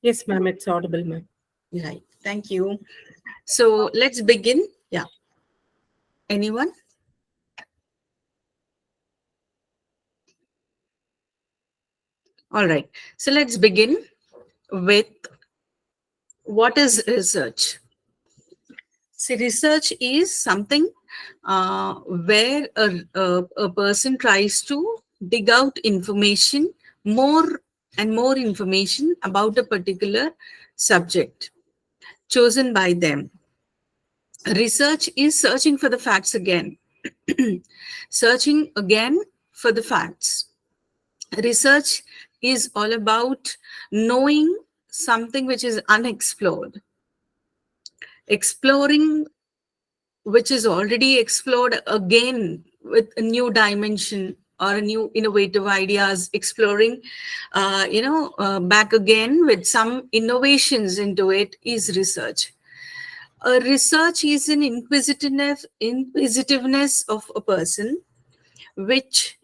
Yes, ma'am, it's audible, ma'am. Right. Thank you. So let's begin. Yeah. Anyone? All right. So let's begin with what is research. See, research is something where a person tries to dig out information, more and more information about a particular subject chosen by them. Research is searching for the facts again, searching again for the facts. Research is all about knowing something which is unexplored, exploring which is already explored again with a new dimension or a new innovative ideas, exploring back again with some innovations into it is research. Research is an inquisitiveness of a person which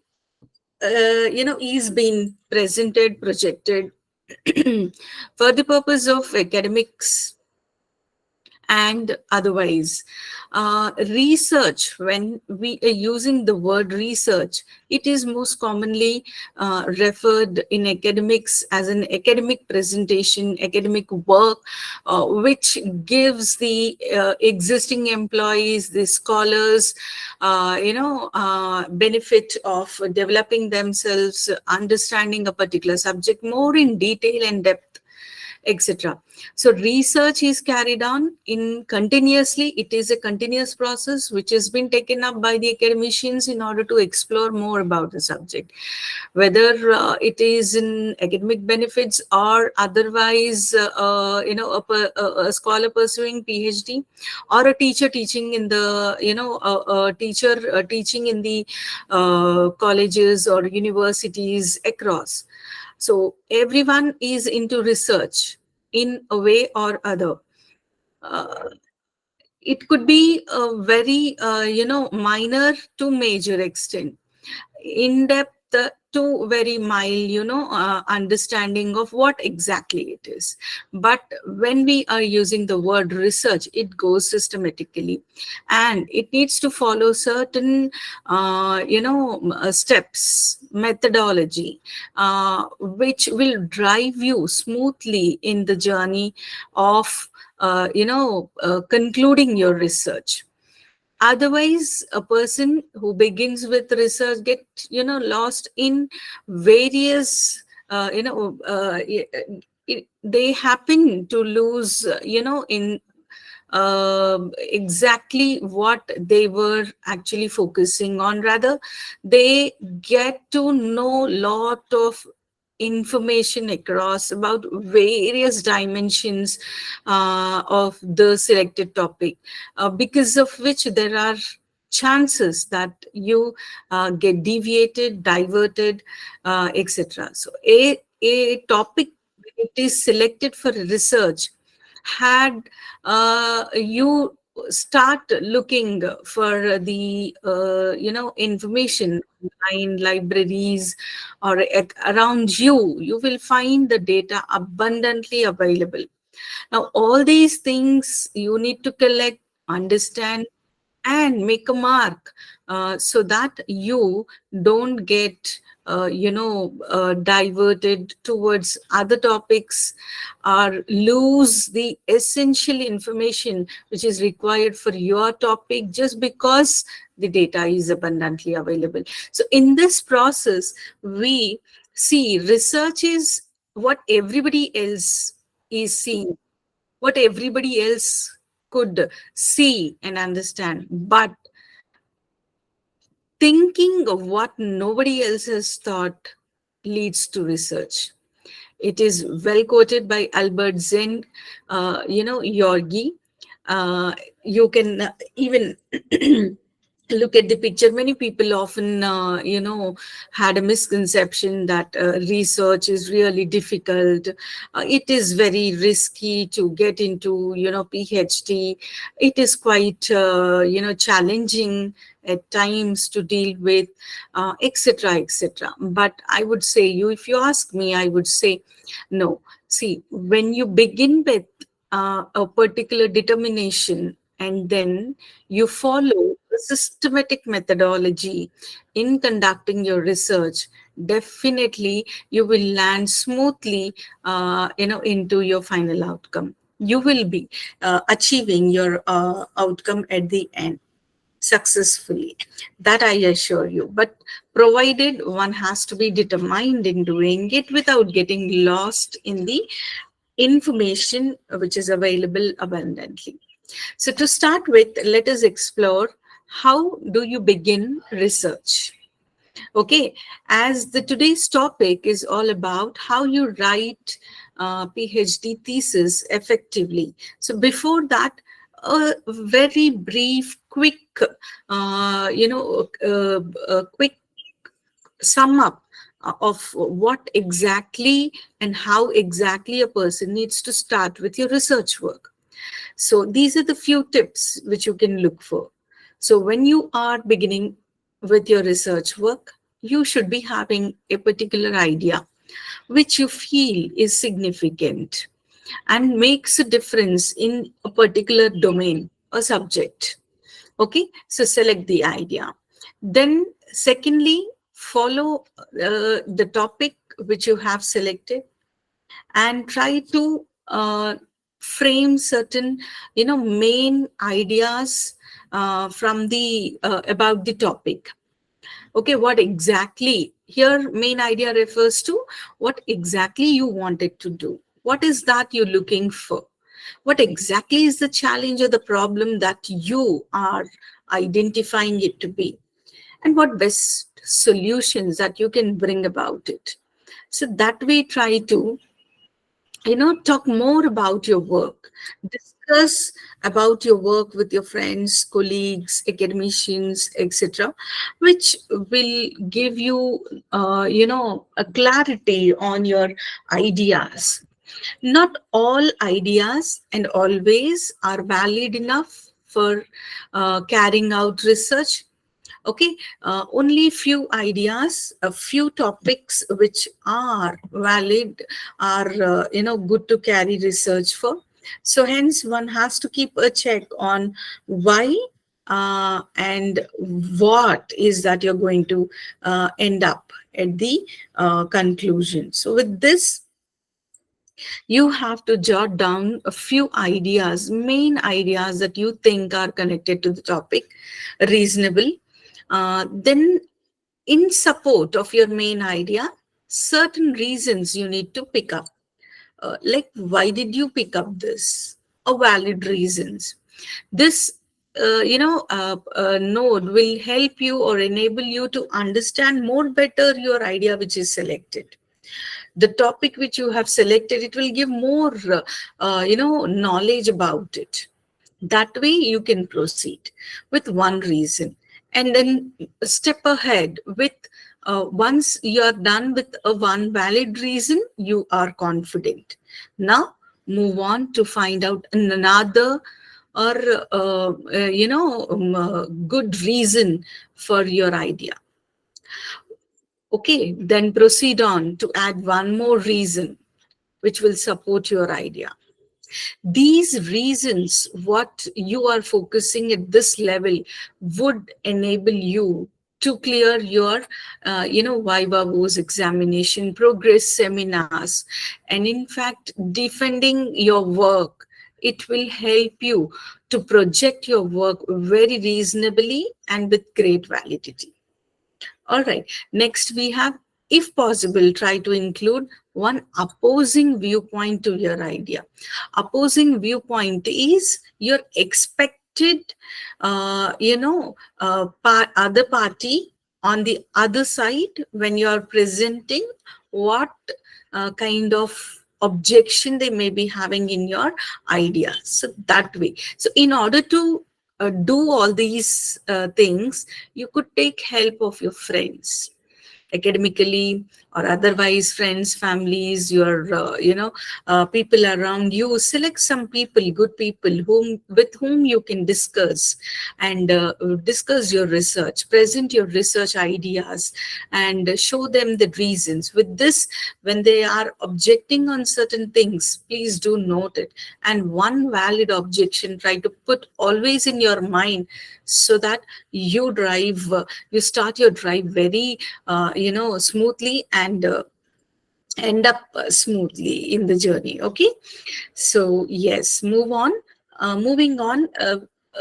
is being presented, projected for the purpose of academics and otherwise. Research, when we are using the word research, it is most commonly referred in academics as an academic presentation, academic work, which gives the existing employees, the scholars, benefit of developing themselves, understanding a particular subject more in detail and depth, etc. So research is carried on in continuously. It is a continuous process which has been taken up by the academicians in order to explore more about the subject, whether it is in academic benefits or otherwise, a scholar pursuing PhD, or a teacher teaching in the, a teacher teaching in the colleges or universities across. So everyone is into research in a way or other. Uh, it could be a very, minor to major extent, in depth to very mild, understanding of what exactly it is. But when we are using the word research, it goes systematically, and it needs to follow certain, steps, methodology, which will drive you smoothly in the journey of, concluding your research. Otherwise, a person who begins with research get, lost in various, they happen to lose, in exactly what they were actually focusing on. Rather, they get to know lot of information across about various dimensions of the selected topic, because of which there are chances that you get deviated, diverted, etc. So a topic, when it is selected for research, had you start looking for the information online, libraries, or around you, you will find the data abundantly available. Now all these things you need to collect, understand, and make a mark, so that you don't get diverted towards other topics, or lose the essential information which is required for your topic just because the data is abundantly available. So in this process, we see research is what everybody else is seeing, what everybody else could see and understand. But thinking of what nobody else has thought leads to research. It is well quoted by Albert Zen, Yorgi. You can even look at the picture. Many people often, had a misconception that research is really difficult. It is very risky to get into, PhD. It is quite, challenging at times to deal with, etc., etc. But I would say, if you ask me, I would say no. See, when you begin with a particular determination and then you follow a systematic methodology in conducting your research, definitely you will land smoothly, into your final outcome. You will be achieving your outcome at the end successfully, that I assure you. But provided one has to be determined in doing it without getting lost in the information which is available abundantly. So to start with, let us explore, how do you begin research? Okay, as the today's topic is all about how you write PhD thesis effectively. So before that, a very brief, quick, quick sum up of what exactly and how exactly a person needs to start with your research work. So these are the few tips which you can look for. So when you are beginning with your research work, you should be having a particular idea which you feel is significant and makes a difference in a particular domain or subject. Okay, so select the idea. Then, secondly, follow the topic which you have selected and try to frame certain, main ideas from the about the topic. Okay, what exactly here main idea refers to, what exactly you wanted to do, what is that you're looking for, what exactly is the challenge or the problem that you are identifying it to be, and what best solutions that you can bring about it. So that way try to, talk more about your work, discuss about your work with your friends, colleagues, academicians, etc., which will give you a clarity on your ideas. Not all ideas and always are valid enough for carrying out research. Okay, only few ideas, a few topics which are valid are good to carry research for. So hence one has to keep a check on why and what is that you're going to end up at the conclusion. So with this, you have to jot down a few ideas, main ideas that you think are connected to the topic, reasonable. Then, in support of your main idea, certain reasons you need to pick up. Like, why did you pick up this? A valid reasons. This node will help you or enable you to understand more better your idea which is selected. The topic which you have selected, it will give more knowledge about it. That way you can proceed with one reason, and then step ahead with once you are done with a one valid reason, you are confident. Now move on to find out another or good reason for your idea. Okay, then proceed on to add one more reason which will support your idea. These reasons, what you are focusing at this level, would enable you to clear your, Viva Voce examination, progress seminars, and in fact, defending your work. It will help you to project your work very reasonably and with great validity. All right. Next, we have, if possible, try to include one opposing viewpoint to your idea. Opposing viewpoint is your expected, other party on the other side when you are presenting what kind of objection they may be having in your idea. So that way. So in order to do all these things, you could take help of your friends, academically or otherwise friends, families, your people around you. Select some people, good people, with whom you can discuss, and discuss your research, present your research ideas, and show them the reasons. With this, when they are objecting on certain things, please do note it, and one valid objection try to put always in your mind, so that you start your drive very smoothly, and end up smoothly in the journey. Okay, so yes, moving on,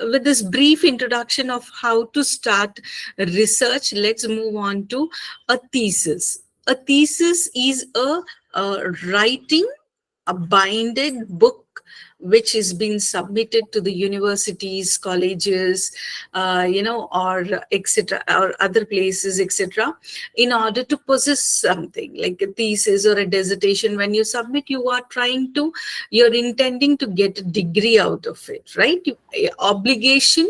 with this brief introduction of how to start research, let's move on to a thesis. A thesis is a writing, a binded book which is being submitted to the universities, colleges, or etc., or other places, etc., in order to possess something like a thesis or a dissertation. When you submit, you're intending to get a degree out of it, right? Obligation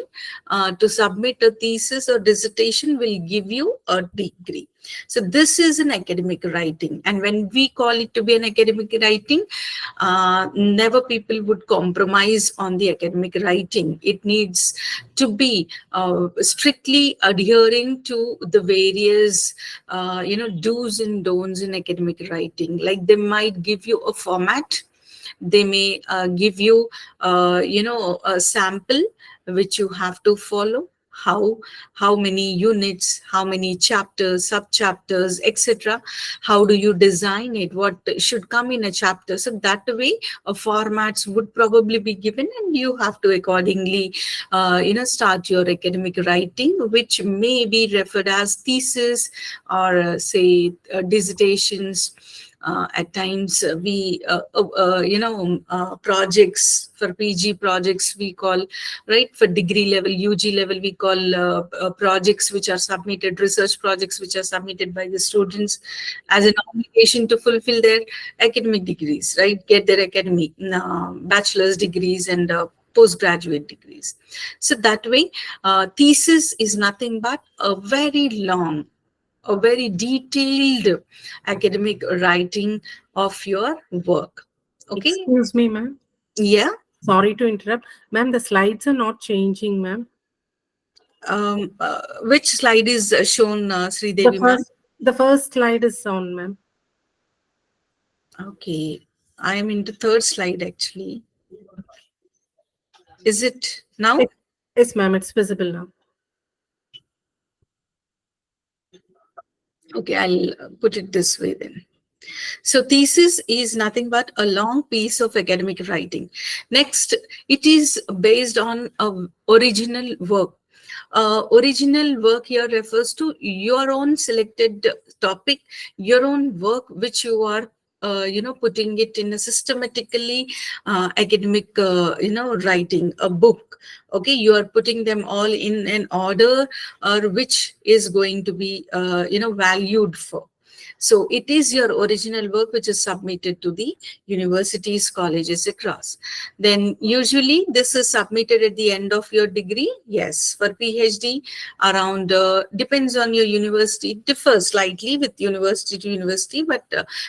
to submit a thesis or dissertation will give you a degree. So this is an academic writing, and when we call it to be an academic writing, never people would compromise on the academic writing. It needs to be strictly adhering to the various do's and don'ts in academic writing. Like, they might give you a format, they may give you a sample which you have to follow, how many units, how many chapters, sub chapters, etc. How do you design it, what should come in a chapter. So that way formats would probably be given, and you have to accordingly start your academic writing, which may be referred as thesis, or say dissertations. At times we projects, for PG projects we call, right? For degree level, UG level, we call projects which are submitted, research projects which are submitted by the students as an obligation to fulfill their academic degrees, right? Get their academic bachelor's degrees and postgraduate degrees. So that way, thesis is nothing but a very detailed academic writing of your work. Okay. Excuse me, ma'am. Yeah. Sorry to interrupt. Ma'am, the slides are not changing, ma'am. Which slide is shown, Sri The Devi ma'am? first the first slide is on, ma'am. Okay, I am in the third slide actually. Is it now? It, yes, ma'am, it's visible now. Okay, I'll put it this way then. So thesis is nothing but a long piece of academic writing. Next, it is based on a original work. Original work here refers to your own selected topic, your own work, which you are putting it in a systematically academic writing, a book. Okay, you are putting them all in an order, or which is going to be valued for. So it is your original work which is submitted to the universities, colleges across. Then usually this is submitted at the end of your degree. Yes, for PhD, around depends on your university. It differs slightly with university to university, but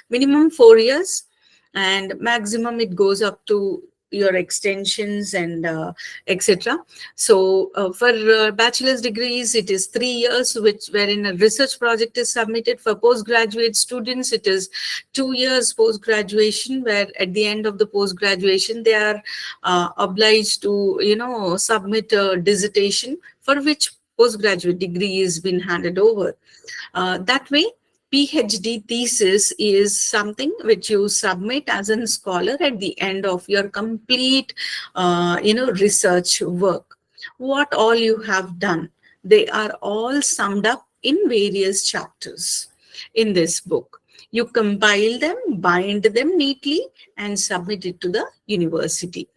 minimum 4 years, and maximum it goes up to your extensions and etc. So for bachelor's degrees, it is 3 years, which wherein a research project is submitted. For postgraduate students, it is 2 years post graduation, where at the end of the post graduation they are obliged to submit a dissertation, for which postgraduate degree is been handed over. That way, PhD thesis is something which you submit as a scholar at the end of your complete, research work. What all you have done, they are all summed up in various chapters in this book. You compile them, bind them neatly, and submit it to the university.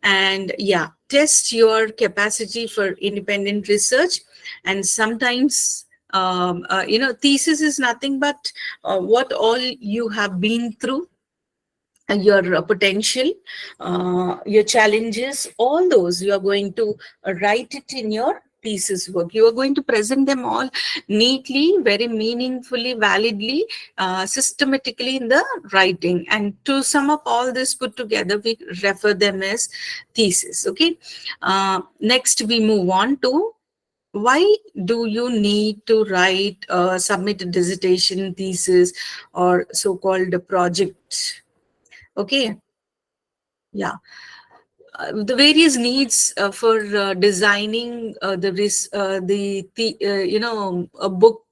And yeah, test your capacity for independent research. And sometimes thesis is nothing but what all you have been through, your potential, your challenges, all those you are going to write it in your thesis work. You are going to present them all neatly, very meaningfully, validly, systematically in the writing. And to sum up all this put together, we refer them as thesis. Okay. Next, we move on to why do you need to write, submit a dissertation, thesis, or so-called project? Okay. Yeah. The various needs for designing a book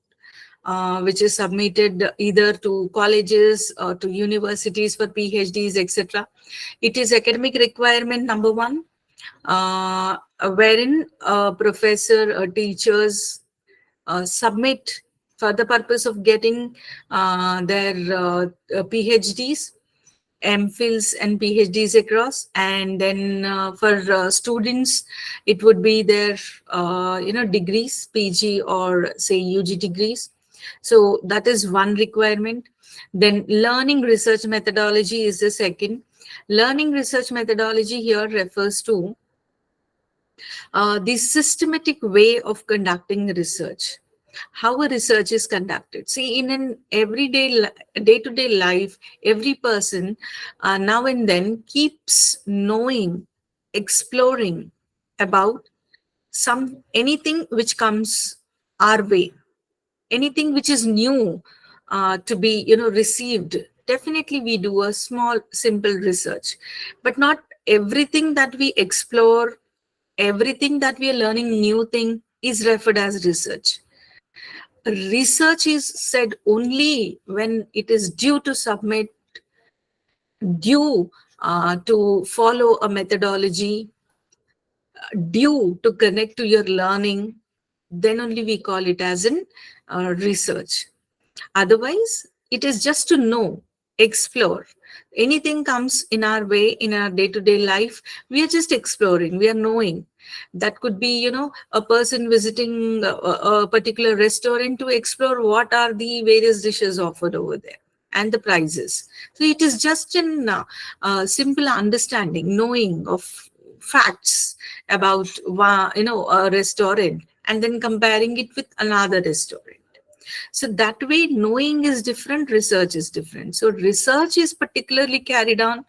which is submitted either to colleges or to universities for PhDs, etc. It is academic requirement number one, wherein professor or teachers submit for the purpose of getting their PhDs, MPhils and PhDs across. And then for students, it would be their degrees, PG or say UG degrees. So that is one requirement. Then learning research methodology is the second. Learning research methodology here refers to the systematic way of conducting research, how a research is conducted. See, in an everyday day-to-day life, every person now and then keeps knowing, exploring about anything which comes our way, anything which is new to be received. Definitely we do a small simple research, but not everything that we explore, everything that we are learning new thing is referred as research. Research is said only when it is due to submit, due to follow a methodology, due to connect to your learning, then only we call it as in research. Otherwise, it is just to know, explore. Anything comes in our way in our day-to-day life, we are just exploring, we are knowing. That could be, a person visiting a particular restaurant to explore what are the various dishes offered over there and the prices. So it is just in simple understanding, knowing of facts about a restaurant and then comparing it with another restaurant. So that way, knowing is different, research is different. So research is particularly carried on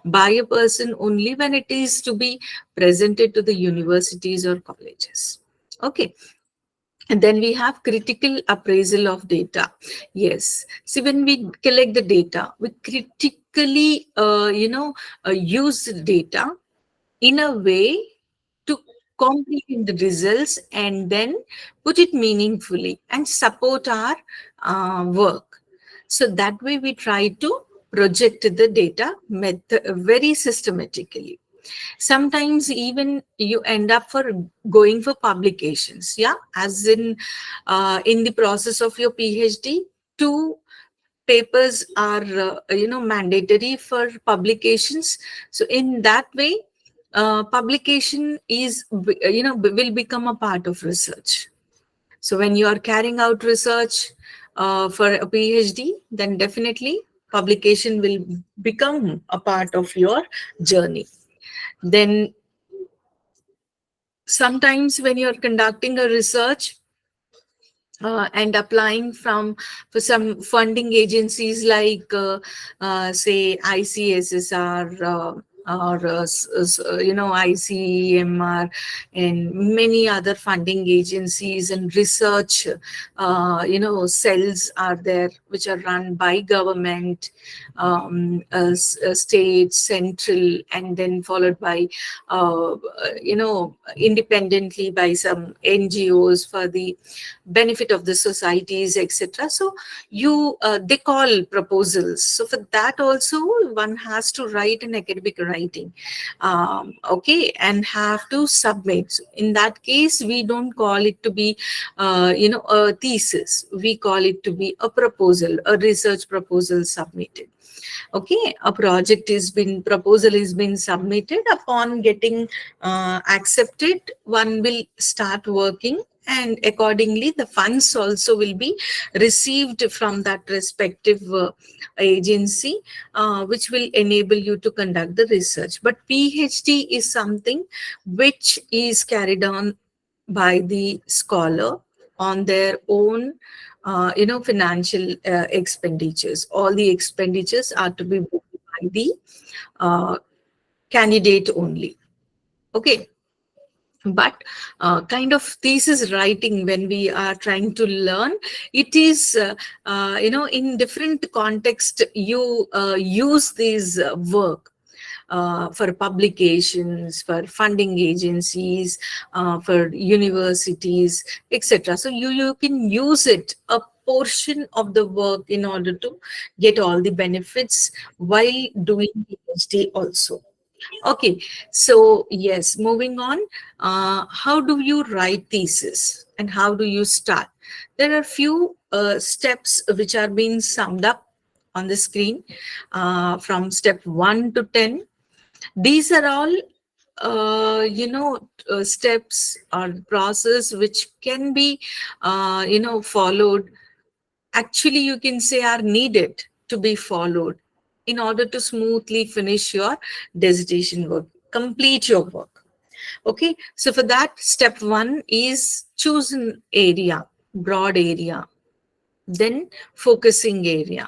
by a person only when it is to be presented to the universities or colleges. Okay. And then we have critical appraisal of data. Yes. See, when we collect the data, we critically, use the data in a way to comprehend the results and then put it meaningfully and support our work. So that way we try to project the data very systematically. Sometimes even you end up for going for publications, yeah, as in the process of your PhD, two papers are mandatory for publications. So in that way, publication is will become a part of research. So when you are carrying out research for a PhD, then definitely publication will become a part of your journey. Then sometimes when you're conducting a research and applying for some funding agencies like say ICSSR or ICMR and many other funding agencies and research cells are there which are run by government, state, central, and then followed by independently by some NGOs for the benefit of the societies, etc. So they call proposals. So for that also one has to write an academic writing, okay, and have to submit. So in that case, we don't call it to be a thesis, we call it to be a proposal, a research proposal submitted. Okay, a proposal is been submitted. Upon getting accepted, one will start working, and accordingly the funds also will be received from that respective agency, which will enable you to conduct the research. But PhD is something which is carried on by the scholar on their own, financial expenditures. All the expenditures are to be booked by the uh, candidate only. Okay. But kind of thesis writing, when we are trying to learn, it is in different context you use these work for publications, for funding agencies, for universities, etc. So you can use it, a portion of the work, in order to get all the benefits while doing PhD also. Okay, so yes, moving on. How do you write thesis and how do you start? There are few steps which are being summed up on the screen, from step 1 to 10. These are all steps or process which can be followed. Actually, you can say are needed to be followed in order to smoothly finish your dissertation work, complete your work. Okay, so for that, step 1 is choose an area, broad area, then focusing area.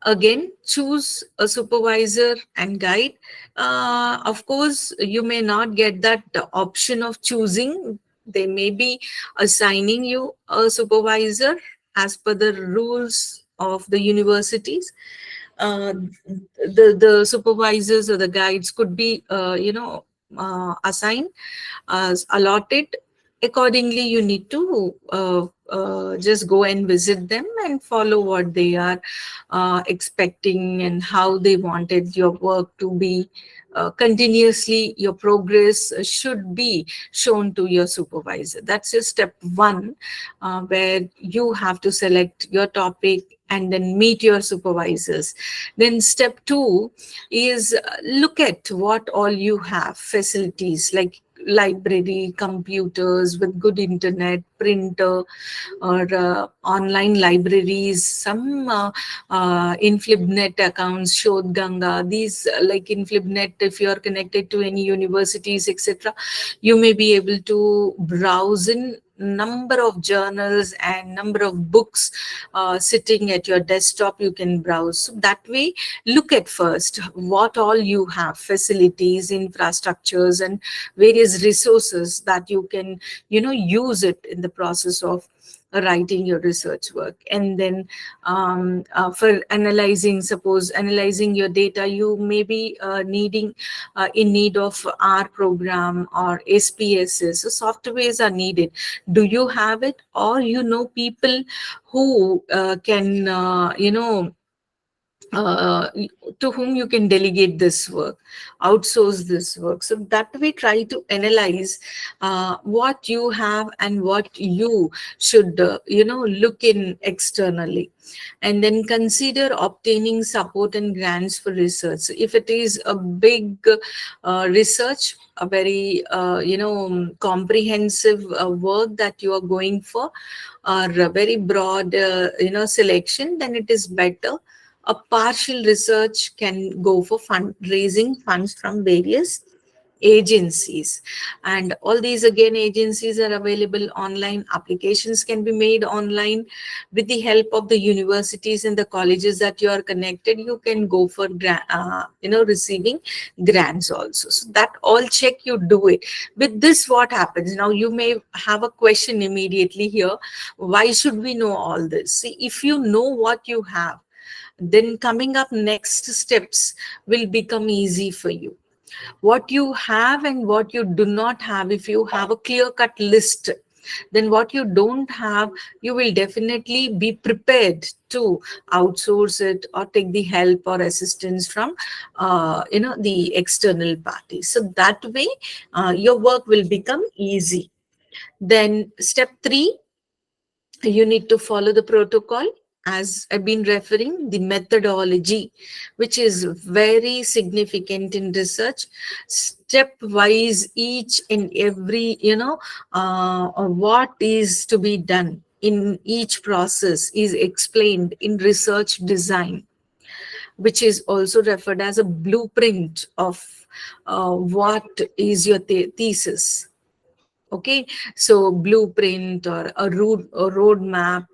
Again, choose a supervisor and guide. Of course, you may not get that option of choosing. They may be assigning you a supervisor as per the rules of the universities. uh, the supervisors or the guides could be assigned as allotted. Accordingly, you need to just go and visit them and follow what they are expecting and how they wanted your work to be. Continuously your progress should be shown to your supervisor. That's your step 1, where you have to select your topic and then meet your supervisors. Then step 2 is look at what all you have facilities, like library, computers with good internet, printer, or online libraries, some inflibnet accounts, Shodh Ganga, these like inflibnet, if you are connected to any universities, etc., you may be able to browse in number of journals and number of books sitting at your desktop. You can browse. So that way, look at first what all you have, facilities, infrastructures, and various resources that you can use it in the process of writing your research work. And then for analyzing, suppose analyzing your data, you may be needing in need of R program or SPSS. So softwares are needed. Do you have it, or people who can uh, to whom you can delegate this work, outsource this work? So that way, try to analyze what you have and what you should look in externally. And then consider obtaining support and grants for research. So if it is a big research, a very comprehensive work that you are going for, or a very broad selection, then it is better a partial research can go for raising funds from various agencies. And all these again agencies are available online. Applications can be made online. With the help of the universities and the colleges that you are connected, you can go for receiving grants also. So that all check, you do it. With this, what happens now, you may have a question immediately here: why should we know all this? See, if you know what you have, then coming up next steps will become easy for you. What you have and what you do not have, if you have a clear cut list, then what you don't have, you will definitely be prepared to outsource it or take the help or assistance from the external parties. So that way your work will become easy. Then step 3, you need to follow the protocol. As I've been referring, the methodology, which is very significant in research. Stepwise, each and every what is to be done in each process is explained in research design, which is also referred as a blueprint of what is your thesis. Okay, so blueprint or a roadmap,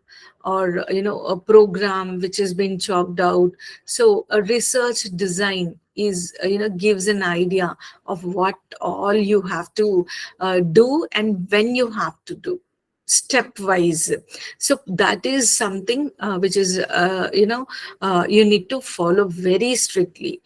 or a program which has been chalked out. So a research design is gives an idea of what all you have to do and when you have to do stepwise. So that is something which is you need to follow very strictly.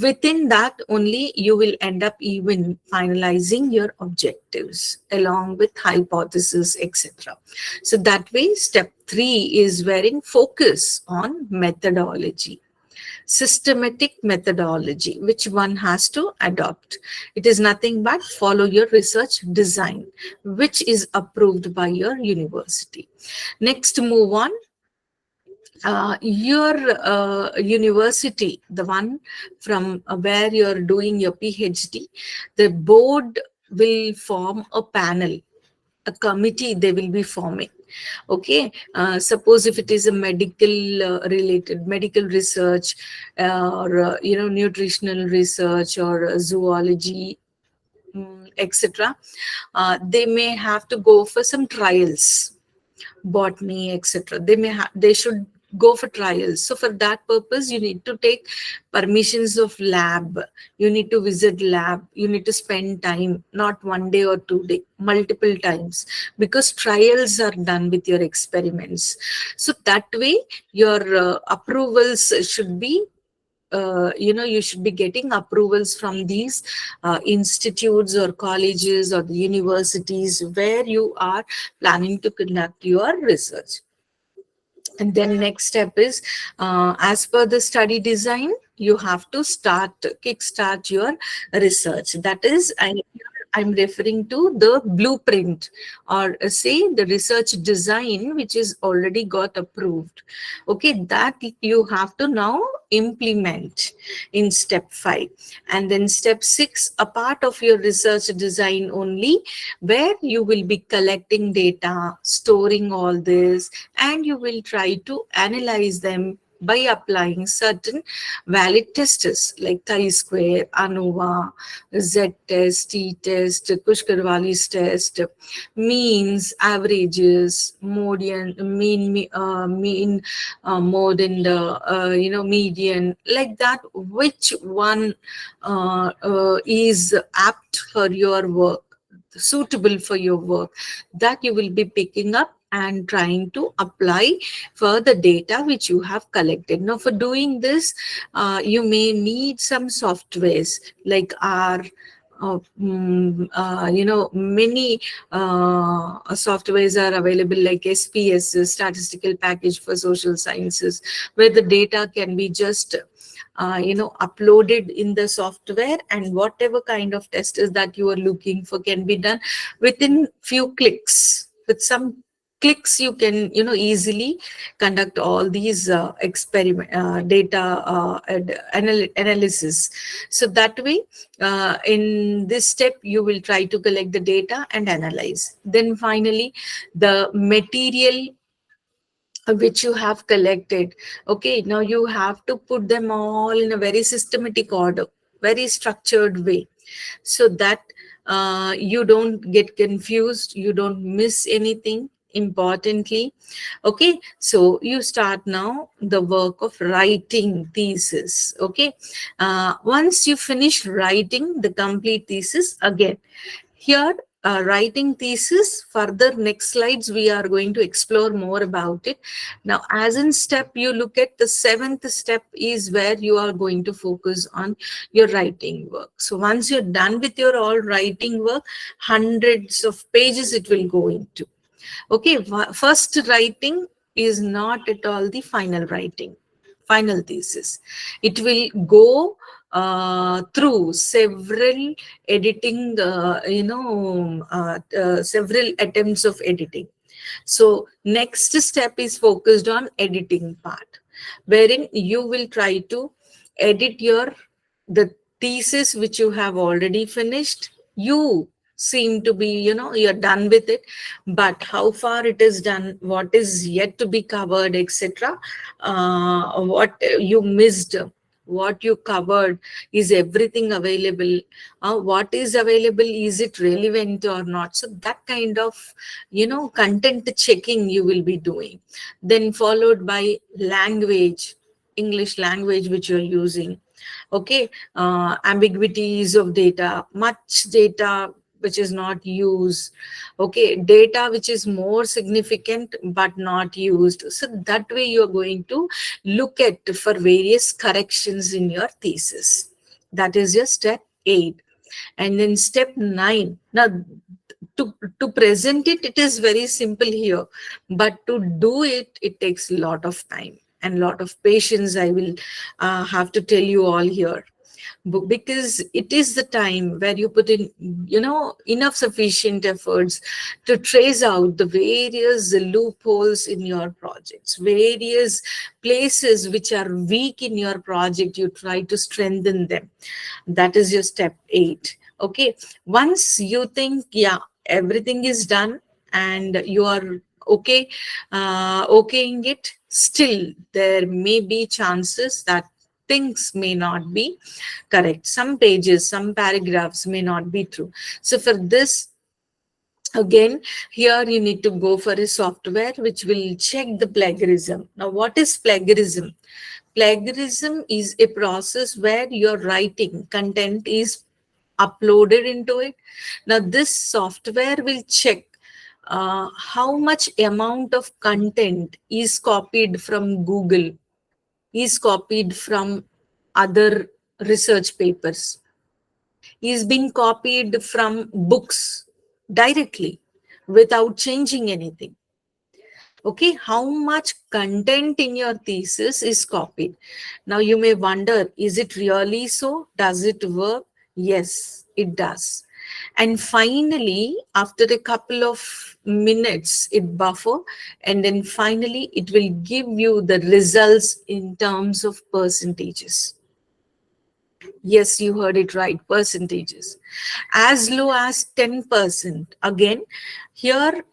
Within that only you will end up even finalizing your objectives along with hypothesis, etc. So that way step 3 is wherein focus on methodology, systematic methodology which one has to adopt. It is nothing but follow your research design which is approved by your university. Next, move on. Your university, the one from where you're doing your PhD, the board will form a panel, a committee they will be forming. Okay, suppose if it is a medical related medical research, or nutritional research, or zoology, etc., they may have to go for some trials, botany, etc. They should go for trials. So for that purpose you need to take permissions of lab, you need to visit lab, you need to spend time, not 1 day or 2 day, multiple times, because trials are done with your experiments. So that way your approvals should be you should be getting approvals from these institutes or colleges or the universities where you are planning to conduct your research. And then next step is, as per the study design, you have to kickstart your research. That is, I'm referring to the blueprint, or say the research design which is already got approved. Okay, that you have to now implement in step 5. And then step 6, a part of your research design only, where you will be collecting data, storing all this, and you will try to analyze them by applying certain valid tests like chi-square, ANOVA, Z-test, T-test, Kushkarwali's test, means, averages, mean, mode, and median, like that. Which one is apt for your work, suitable for your work, that you will be picking up and trying to apply for the data which you have collected. Now for doing this, you may need some softwares like R, many softwares are available like SPS, Statistical Package for Social Sciences, where the data can be just uploaded in the software, and whatever kind of test is that you are looking for can be done within few clicks. With some clicks you can easily conduct all these experiment data analysis. So that way, in this step you will try to collect the data and analyze. Then finally, the material which you have collected, okay, now you have to put them all in a very systematic order, very structured way, so that you don't get confused, you don't miss anything importantly. Okay, so you start now the work of writing thesis. Okay, once you finish writing the complete thesis, again here, writing thesis, further next slides we are going to explore more about it. Now as in step, you look at the 7th step is where you are going to focus on your writing work. So once you're done with your all writing work, hundreds of pages it will go into. Okay, first writing is not at all the final writing, final thesis. It will go through several editing, several attempts of editing. So next step is focused on editing part, wherein you will try to edit the thesis which you have already finished. You seem to be, you're done with it, but how far it is done, what is yet to be covered, etc., what you missed, what you covered, is everything available, what is available, is it relevant or not. So that kind of, content checking you will be doing. Then followed by language, English language which you're using. Okay, ambiguities of data, much data which is not used. Okay, data which is more significant but not used. So that way you're going to look at for various corrections in your thesis. That is your step 8. And then step 9. Now, to present it, it is very simple here, but to do it, it takes a lot of time and lot of patience. I will have to tell you all here, because it is the time where you put in, enough sufficient efforts to trace out the various loopholes in your projects, various places which are weak in your project. You try to strengthen them. That is your step 8. Okay, once you think, yeah, everything is done and you are okay, okaying it, still there may be chances that things may not be correct. Some pages, some paragraphs may not be true. So for this, again, here you need to go for a software which will check the plagiarism. Now, what is plagiarism? Plagiarism is a process where your writing content is uploaded into it. Now, this software will check how much amount of content is copied from Google, is copied from other research papers, is being copied from books directly without changing anything. Okay, how much content in your thesis is copied? Now you may wonder, is it really so? Does it work? Yes, it does. And finally, after a couple of minutes, it buffer, and then finally it will give you the results in terms of percentages. Yes, you heard it right, percentages. As low as 10%. Again, here,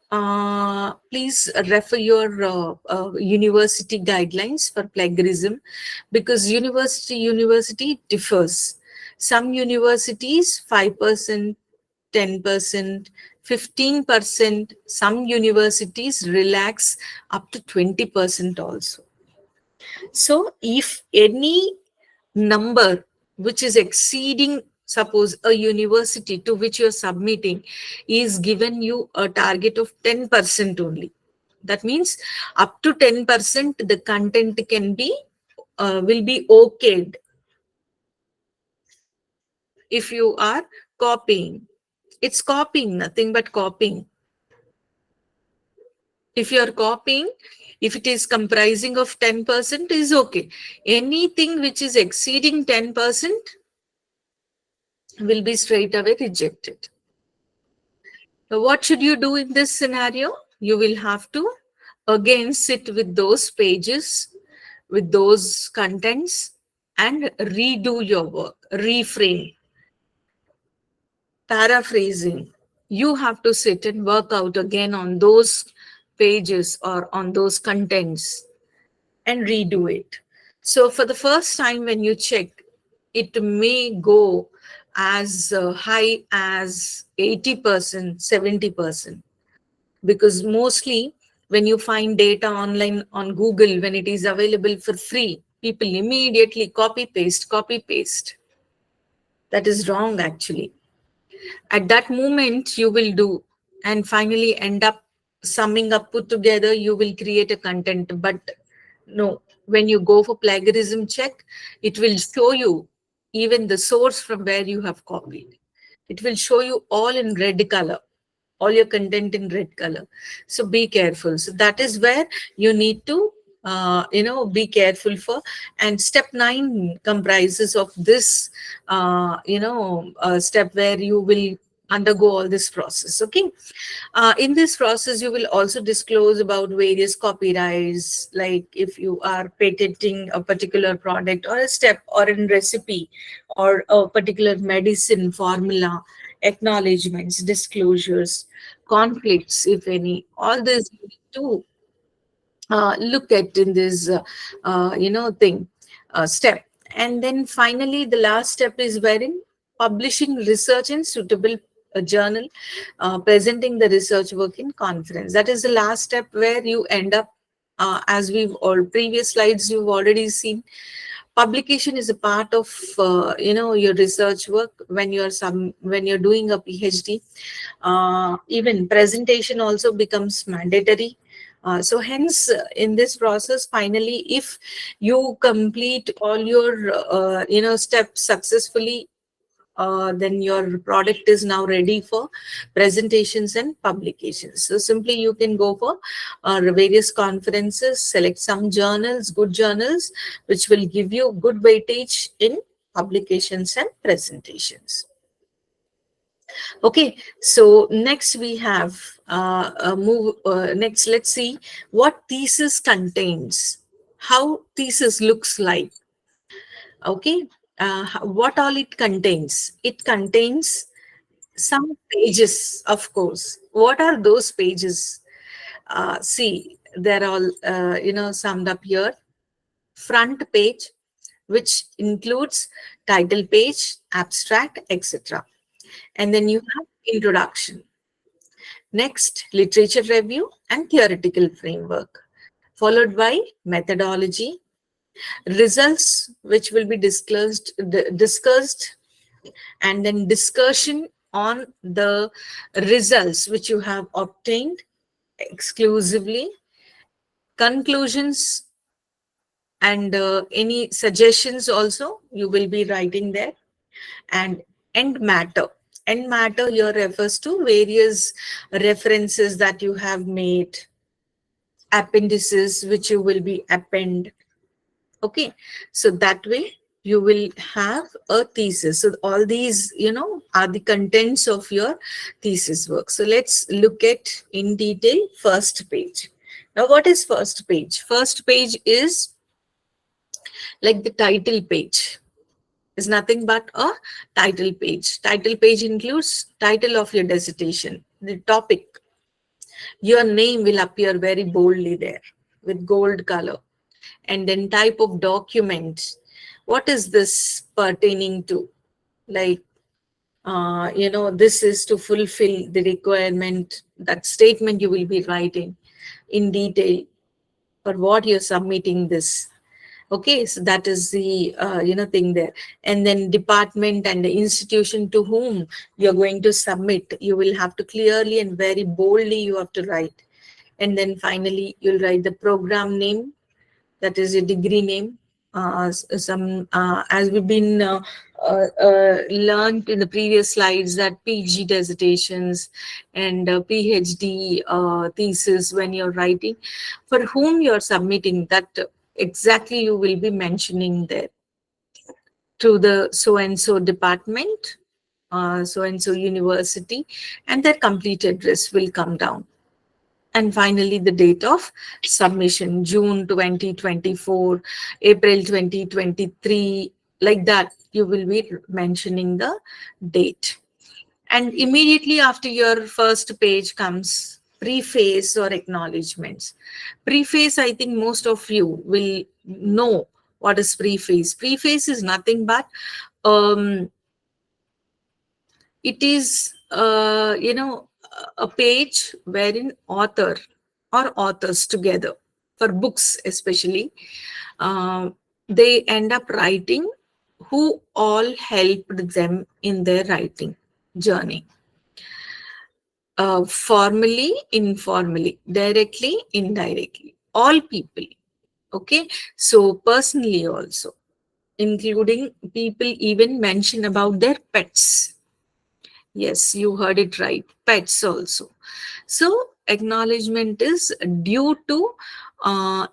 please refer your university guidelines for plagiarism, because university differs. Some universities, 5%, 10%, 15%. Some universities relax up to 20% also. So if any number which is exceeding, suppose a university to which you're submitting is given you a target of 10% only, that means up to 10% the content can be will be okayed if you are copying. It's copying, nothing but copying. If you are copying, if it is comprising of 10% is okay. Anything which is exceeding 10% will be straight away rejected. Now, what should you do in this scenario? You will have to again sit with those pages, with those contents, and redo your work, reframe, paraphrasing. You have to sit and work out again on those pages or on those contents and redo it. So, for the first time, when you check, it may go as high as 80%, 70%, because mostly when you find data online on Google, when it is available for free, people immediately copy paste. That is wrong actually. At that moment you will do, and finally end up summing up, put together, you will create a content. But no, when you go for plagiarism check, it will show you even the source from where you have copied. It will show you all in red color, all your content in red color. So be careful. So that is where you need to be careful for. And step 9 comprises of this step where you will undergo all this process. Okay, in this process you will also disclose about various copyrights, like if you are patenting a particular product or a step or a recipe or a particular medicine formula, acknowledgements, disclosures, conflicts, if any. All this you need to look at in this, step. And then finally, the last step is wherein publishing research in suitable journal, presenting the research work in conference. That is the last step where you end up, as we've all previous slides you've already seen. Publication is a part of your research work when you're doing a PhD. Even presentation also becomes mandatory. So hence, in this process, finally, if you complete all your steps successfully, then your product is now ready for presentations and publications. So simply you can go for various conferences, select some journals, good journals, which will give you good weightage in publications and presentations. Okay, so next we have next let's see what thesis contains, how thesis looks like. Okay, what all it contains? It contains some pages, of course. What are those pages? See, they're all summed up here. Front page, which includes title page, abstract, etc. And then you have introduction. Next, literature review and theoretical framework, followed by methodology, results, which will be discussed, and then discussion on the results which you have obtained exclusively, conclusions, and any suggestions also you will be writing there, and end matter. End matter here refers to various references that you have made, appendices which you will be append. Okay, so that way you will have a thesis. So all these are the contents of your thesis work. So let's look at in detail first page. Now what is first page? First page is like the title page, is nothing but a title page. Title page includes title of your dissertation, the topic. Your name will appear very boldly there with gold color. And then type of document. What is this pertaining to? Like, this is to fulfill the requirement, that statement you will be writing in detail for what you're submitting this. Okay, so that is the thing there. And then department and the institution to whom you're going to submit, you will have to clearly and very boldly you have to write. And then finally you'll write the program name, that is a degree name. Some As we've been learned in the previous slides, that PG dissertations and PhD thesis, when you're writing, for whom you're submitting, that exactly you will be mentioning there, to the so and so department, so and so university, and their complete address will come down. And finally, the date of submission, June 2024, April 2023, like that, you will be mentioning the date. And immediately after your first page comes preface or acknowledgements. Preface, I think most of you will know what is preface. Preface is nothing but it is a page wherein author or authors together, for books especially, uh, they end up writing who all helped them in their writing journey, formally, informally, directly, indirectly, all people. Okay, so personally also, including people even mention about their pets. Yes, you heard it right. Pets also. So, acknowledgement is due to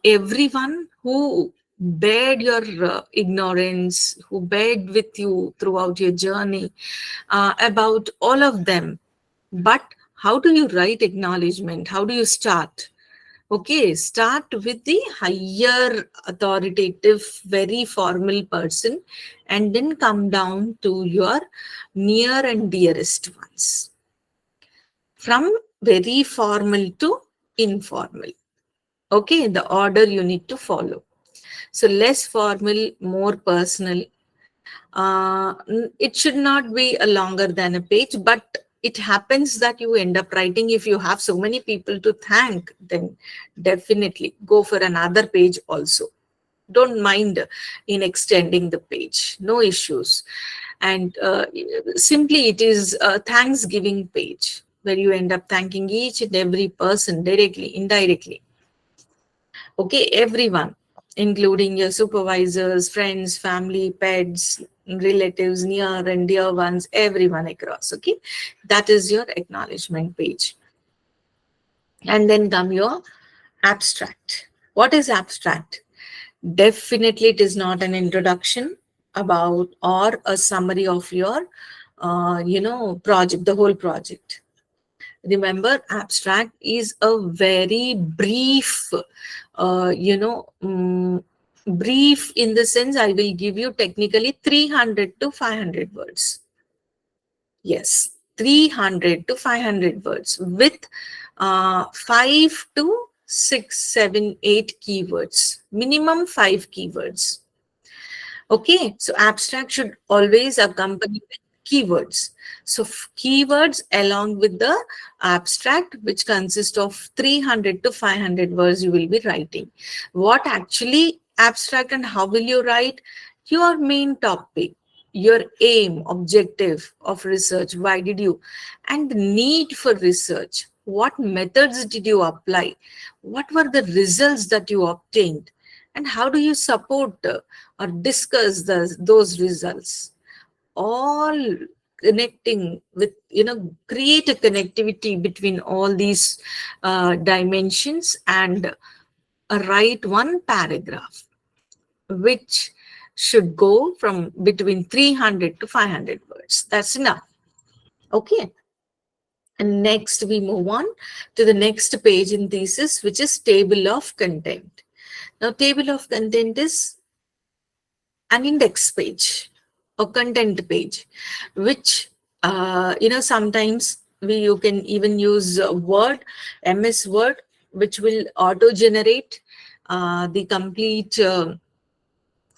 everyone who bared your ignorance, who bared with you throughout your journey, about all of them. But how do you write acknowledgement? How do you start? Okay, start with the higher authoritative, very formal person, and then come down to your near and dearest ones. From very formal to informal. Okay, the order you need to follow. So less formal, more personal. It should not be a longer than a page, but it happens that you end up writing, if you have so many people to thank, then definitely go for another page also. Don't mind in extending the page, no issues. And simply it is a Thanksgiving page where you end up thanking each and every person directly, indirectly. Okay, everyone, including your supervisors, friends, family, pets, relatives, near and dear ones, everyone across. Okay, that is your acknowledgement page. And then come your abstract. What is abstract? Definitely, it is not an introduction about or a summary of your, project, the whole project. Remember, abstract is a very brief, brief in the sense I will give you technically 300 to 500 words. Yes, 300 to 500 words with 5 to 6, 7, 8 keywords, minimum 5 keywords. Okay, so abstract should always accompany with keywords. So keywords along with the abstract, which consists of 300 to 500 words you will be writing. What actually abstract and how will you write? Your main topic, your aim, objective of research, why did you, and the need for research. What methods did you apply? What were the results that you obtained? And how do you support or discuss those results? All connecting with, create a connectivity between all these dimensions and write one paragraph, which should go from between 300 to 500 words. That's enough. Okay. And next we move on to the next page in thesis, which is table of content. Now, table of content is an index page or content page, which sometimes you can even use Word, MS Word, which will auto generate the complete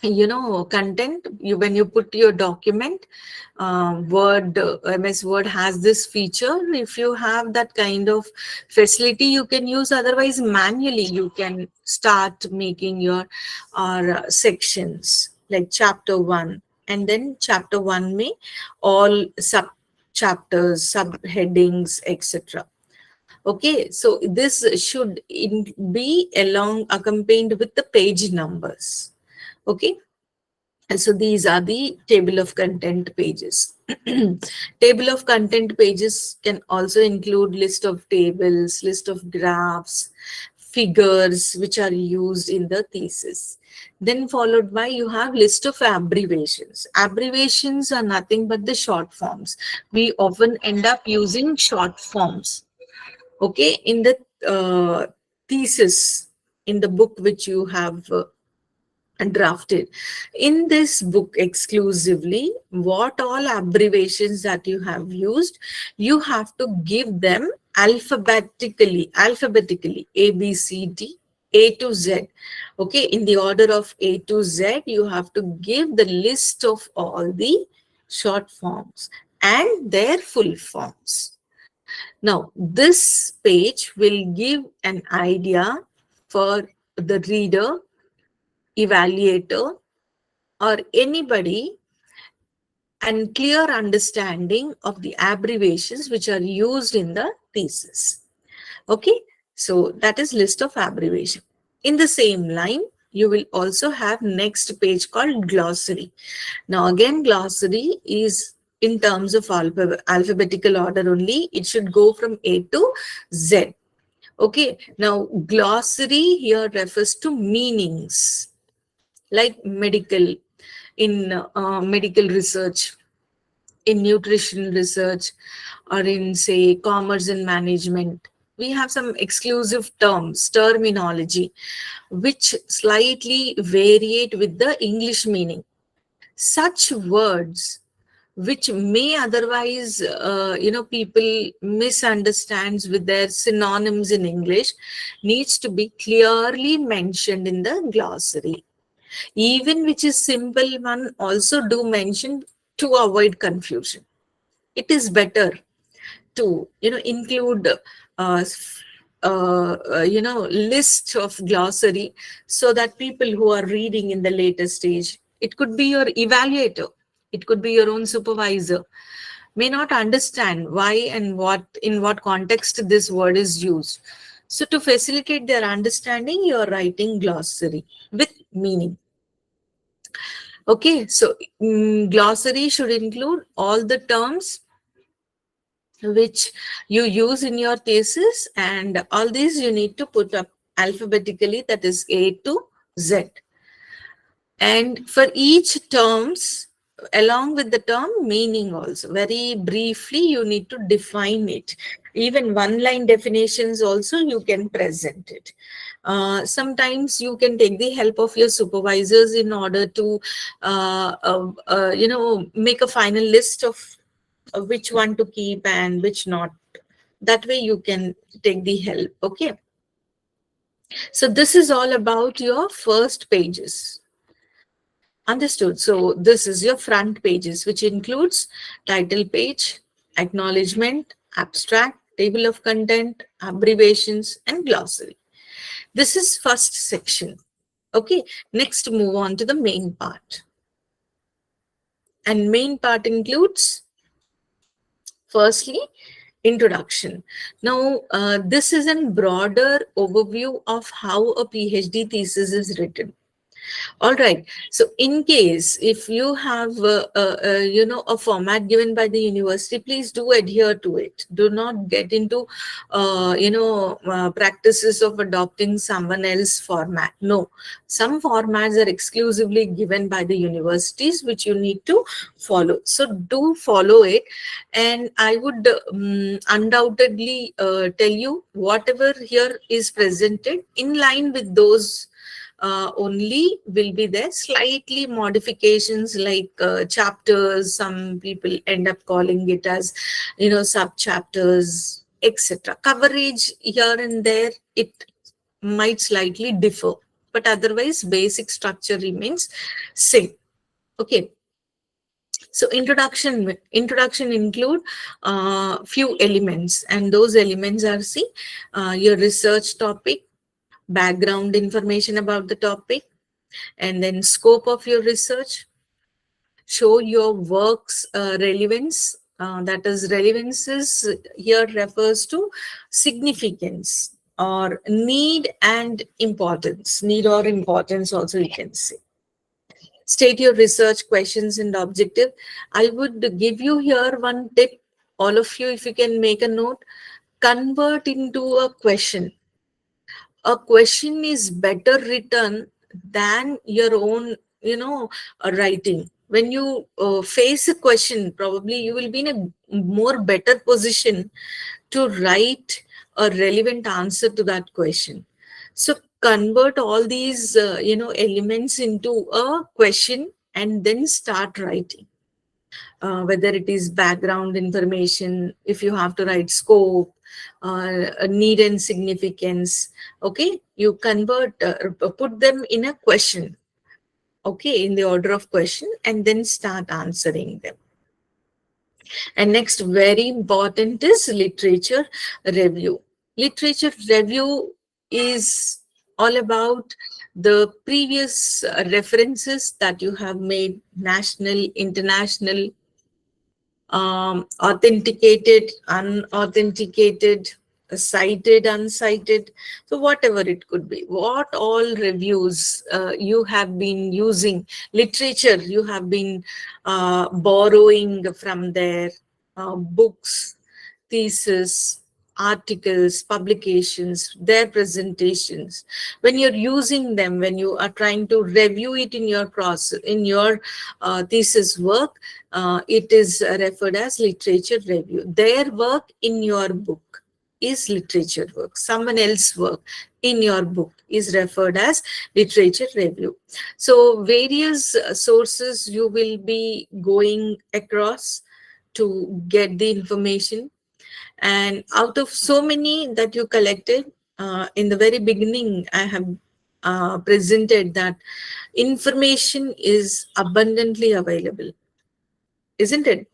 content. When you put your document, Word, MS Word has this feature. If you have that kind of facility, you can use. Otherwise, manually you can start making your sections like chapter 1, and then chapter 1 may all sub chapters, subheadings, etc. Okay, so this should be along accompanied with the page numbers. Okay, and so these are the table of content pages. Table of content pages can also include list of tables, list of graphs, figures which are used in the thesis. Then followed by you have list of abbreviations. Abbreviations are nothing but the short forms. We often end up using short forms. Okay, in the thesis, in the book which you have drafted. In this book exclusively, what all abbreviations that you have used, you have to give them alphabetically, A, B, C, D, A to Z. Okay, in the order of A to Z, you have to give the list of all the short forms and their full forms. Now, this page will give an idea for the reader, evaluator, or anybody, and clear understanding of the abbreviations which are used in the thesis. Okay, so that is list of abbreviation. In the same line, you will also have next page called glossary. Now again, glossary is in terms of alphabetical order only. It should go from A to Z. Okay, now glossary here refers to meanings, like medical, in medical research, in nutrition research, or in, say, commerce and management. We have some exclusive terms, terminology, which slightly variate with the English meaning. Such words which may otherwise, people misunderstands with their synonyms in English, needs to be clearly mentioned in the glossary. Even which is simple one, also do mention to avoid confusion. It is better to include list of glossary, so that people who are reading in the later stage, it could be your evaluator, it could be your own supervisor, may not understand why and what in what context this word is used. So to facilitate their understanding, you are writing glossary with meaning. Okay, so glossary should include all the terms which you use in your thesis, and all these you need to put up alphabetically, that is A to Z. And for each terms, along with the term meaning also, very briefly you need to define it. Even one line definitions also you can present it. Sometimes you can take the help of your supervisors in order to make a final list of which one to keep and which not. That way you can take the help. Okay, so this is all about your first pages. Understood. So this is your front pages, which includes title page, acknowledgement, abstract, table of content, abbreviations, and glossary. This is first section. Okay, next move on to the main part. And main part includes, firstly, introduction. Now, this is a broader overview of how a PhD thesis is written. All right. So, in case if you have a format given by the university, please do adhere to it. Do not get into practices of adopting someone else's format. No, some formats are exclusively given by the universities, which you need to follow. So, do follow it, and I would undoubtedly tell you whatever here is presented in line with those only will be there. Slightly modifications like chapters, some people end up calling it as sub chapters, etc. Coverage here and there, it might slightly differ, but otherwise basic structure remains same. Okay, so introduction include few elements, and those elements are, see, your research topic, background information about the topic, and then scope of your research, show your work's relevance. That is, relevances here refers to significance or need and importance. Need or importance also you can say. State your research questions and objective. I would give you here one tip, all of you, if you can make a note, convert into a question. A question is better written than your own writing. When you face a question, probably you will be in a more better position to write a relevant answer to that question. So convert all these elements into a question and then start writing. Whether it is background information, if you have to write scope, need and significance, okay, you convert, put them in a question, okay, in the order of question, and then start answering them. And next, very important is literature review. Literature review is all about the previous references that you have made, national, international, authenticated, unauthenticated, cited, uncited. So whatever it could be, what all reviews you have been using, literature you have been borrowing from their books, thesis, articles, publications, their presentations. When you're using them, when you are trying to review it in your process, in your thesis work, it is referred as literature review. Their work in your book is literature work. Someone else's work in your book is referred as literature review. So various sources you will be going across to get the information. And out of so many that you collected, in the very beginning, I have presented that information is abundantly available, isn't it?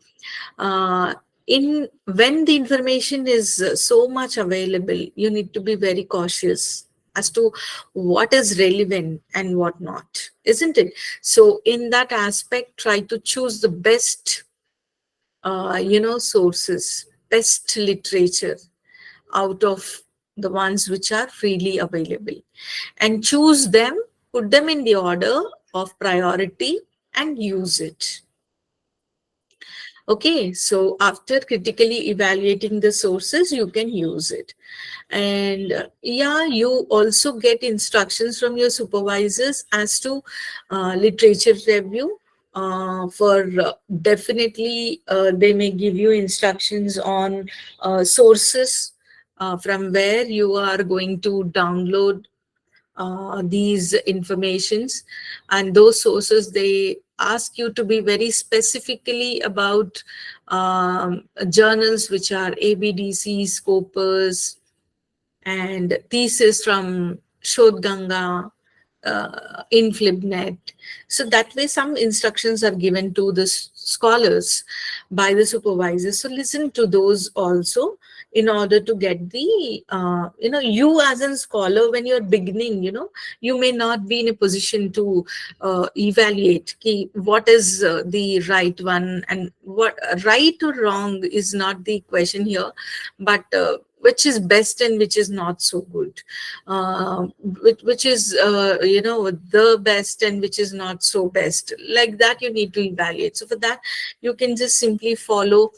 In when the information is so much available, you need to be very cautious as to what is relevant and what not, isn't it? So in that aspect, try to choose the best sources, best literature out of the ones which are freely available, and choose them, put them in the order of priority, and use it. Okay, so after critically evaluating the sources, you can use it. And yeah, you also get instructions from your supervisors as to literature review. For definitely, they may give you instructions on sources from where you are going to download these informations, and those sources, they ask you to be very specifically about journals which are abdc, scopus, and thesis from Shodh in Flipnet. So that way, some instructions are given to the scholars by the supervisors. So listen to those also in order to get the, you as a scholar, when you're beginning, you may not be in a position to evaluate what is the right one, and what right or wrong is not the question here, but which is best and which is not so good, which is the best and which is not so best, like that you need to evaluate. So for that, you can just simply follow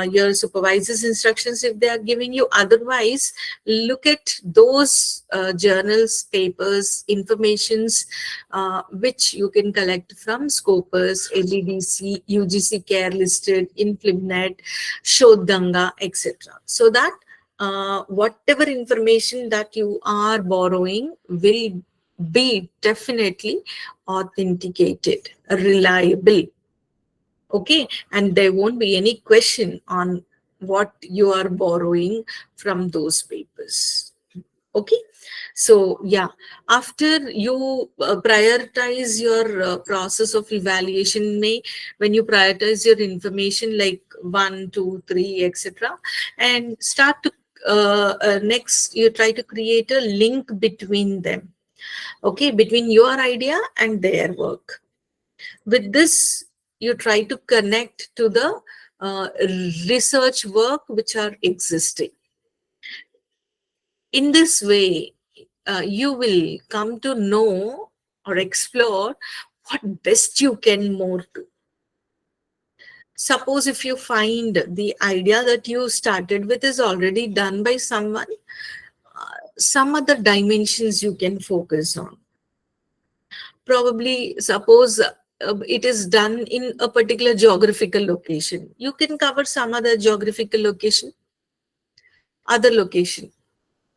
your supervisor's instructions if they are giving you. Otherwise, look at those journals, papers, informations which you can collect from Scopus, ABDC, UGC Care Listed, Inflibnet, Shodh, etc. So that whatever information that you are borrowing will be definitely authenticated, reliable. Okay, and there won't be any question on what you are borrowing from those papers. Okay, so yeah, after you prioritize your process of evaluation, when you prioritize your information like 1 2 3 etc., and start to next you try to create a link between them, okay, between your idea and their work. With this, you try to connect to the research work which are existing. In this way, you will come to know or explore what best you can more do. Suppose if you find the idea that you started with is already done by someone, some other dimensions you can focus on. Probably, suppose it is done in a particular geographical location, you can cover some other geographical location, other location.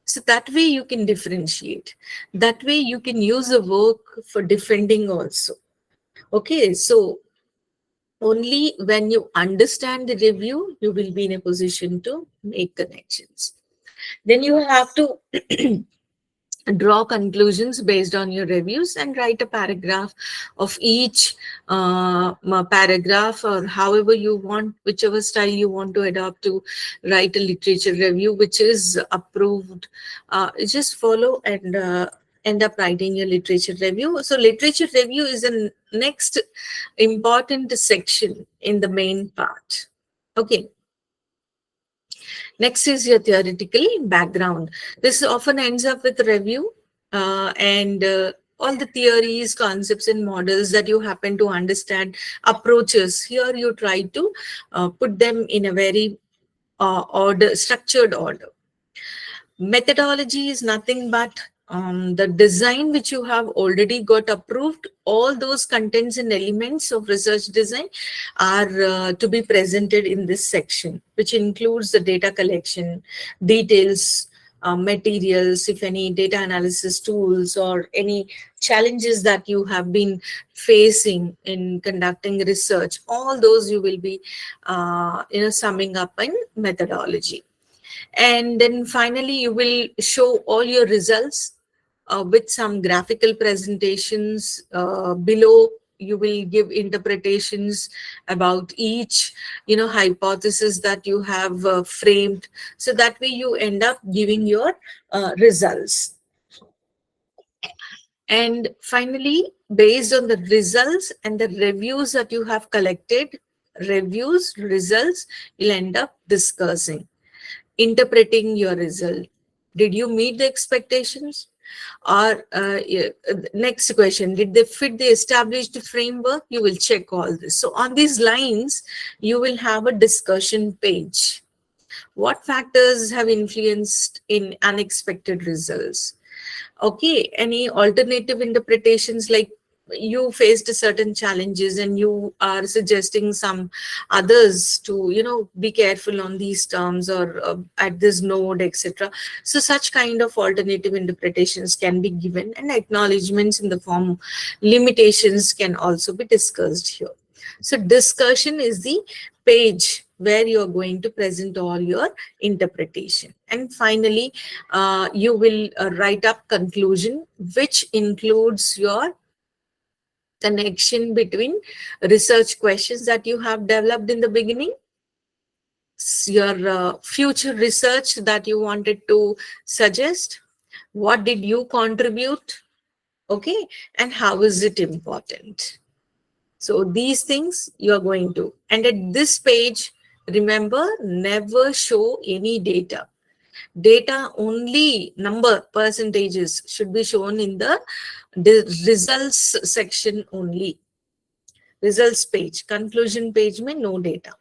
So that way you can differentiate. That way you can use the work for defending also. Okay, so only when you understand the review, you will be in a position to make connections. Then you have to draw conclusions based on your reviews and write a paragraph of each paragraph, or however you want, whichever style you want to adopt to write a literature review which is approved. Just follow and end up writing your literature review. So literature review is the next important section in the main part. Okay. Next is your theoretical background. This often ends up with review and all the theories, concepts, and models that you happen to understand, approaches. Here you try to put them in a very structured order. Methodology is nothing but the design which you have already got approved. All those contents and elements of research design are to be presented in this section, which includes the data collection, details, materials, if any data analysis tools or any challenges that you have been facing in conducting research. All those you will be summing up in methodology. And then finally, you will show all your results with some graphical presentations. Below, you will give interpretations about each, hypothesis that you have framed. So that way you end up giving your results. And finally, based on the results and the reviews that you have collected, results, you'll end up discussing, interpreting your result. Did you meet the expectations? Or yeah, next question, did they fit the established framework? You will check all this. So on these lines, you will have a discussion page. What factors have influenced in unexpected results? Okay, any alternative interpretations, like you faced certain challenges and you are suggesting some others to, be careful on these terms, or at this node, etc. So such kind of alternative interpretations can be given, and acknowledgements in the form limitations can also be discussed here. So discussion is the page where you are going to present all your interpretation. And finally, you will write up conclusion, which includes your connection between research questions that you have developed in the beginning, your future research that you wanted to suggest, what did you contribute, okay, and how is it important. So these things you are going to, and at this page, remember, never show any data. Data only, number, percentages should be shown in the results section only. Results page, conclusion page mein no data.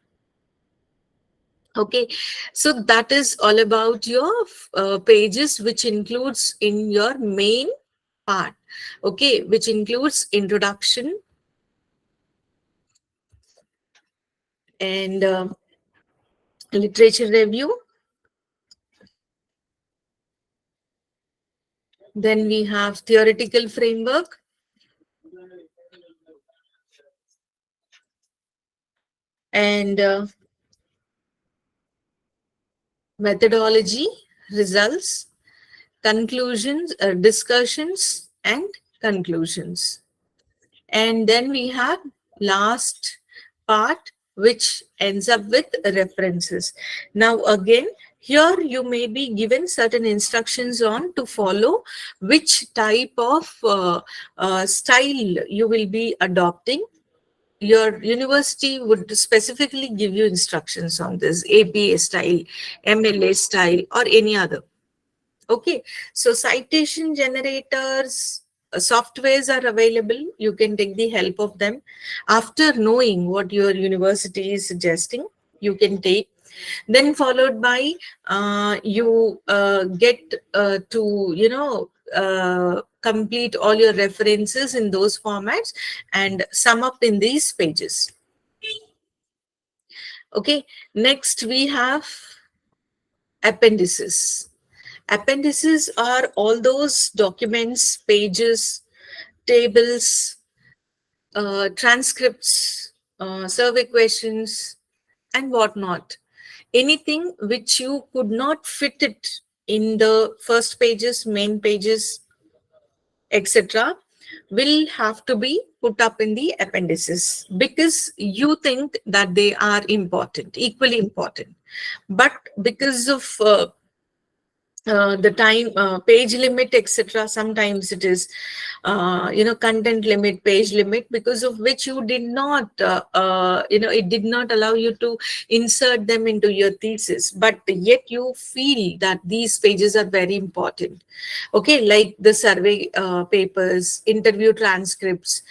Okay, so that is all about your pages, which includes in your main part. Okay, which includes introduction and literature review. Then we have theoretical framework, and methodology, results, conclusions, discussions, and conclusions. And then we have last part, which ends up with references. Now again, here you may be given certain instructions on to follow which type of style you will be adopting. Your university would specifically give you instructions on this: APA style, MLA style, or any other. Okay, so citation generators, softwares are available. You can take the help of them. After knowing what your university is suggesting, you can take. Then followed by you get to, complete all your references in those formats and sum up in these pages. Okay, next we have appendices. Appendices are all those documents, pages, tables, transcripts, survey questions, and whatnot. Anything which you could not fit it in the first pages, main pages, etc., will have to be put up in the appendices because you think that they are important, equally important. But because of the time, page limit, etc., sometimes it is content limit, page limit, because of which you did not it did not allow you to insert them into your thesis, but yet you feel that these pages are very important. Okay, like the survey papers, interview transcripts,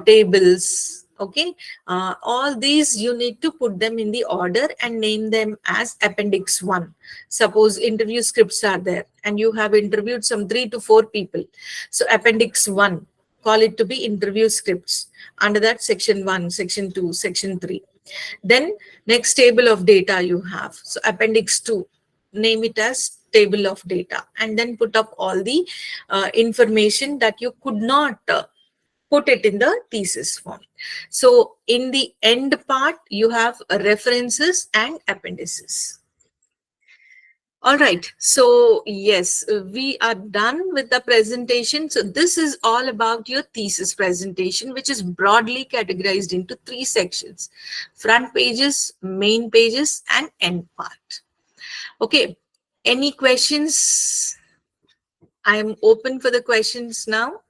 tables. Okay, all these you need to put them in the order and name them as appendix 1. Suppose interview scripts are there and you have interviewed some 3 to 4 people. So appendix 1, call it to be interview scripts. Under that, section 1, section 2, section 3. Then next table of data you have. So appendix 2, name it as table of data, and then put up all the information that you could not put it in the thesis form. So in the end part, you have references and appendices. All right. So yes, we are done with the presentation. So this is all about your thesis presentation, which is broadly categorized into three sections: front pages, main pages, and end part. Okay. Any questions? I am open for the questions now.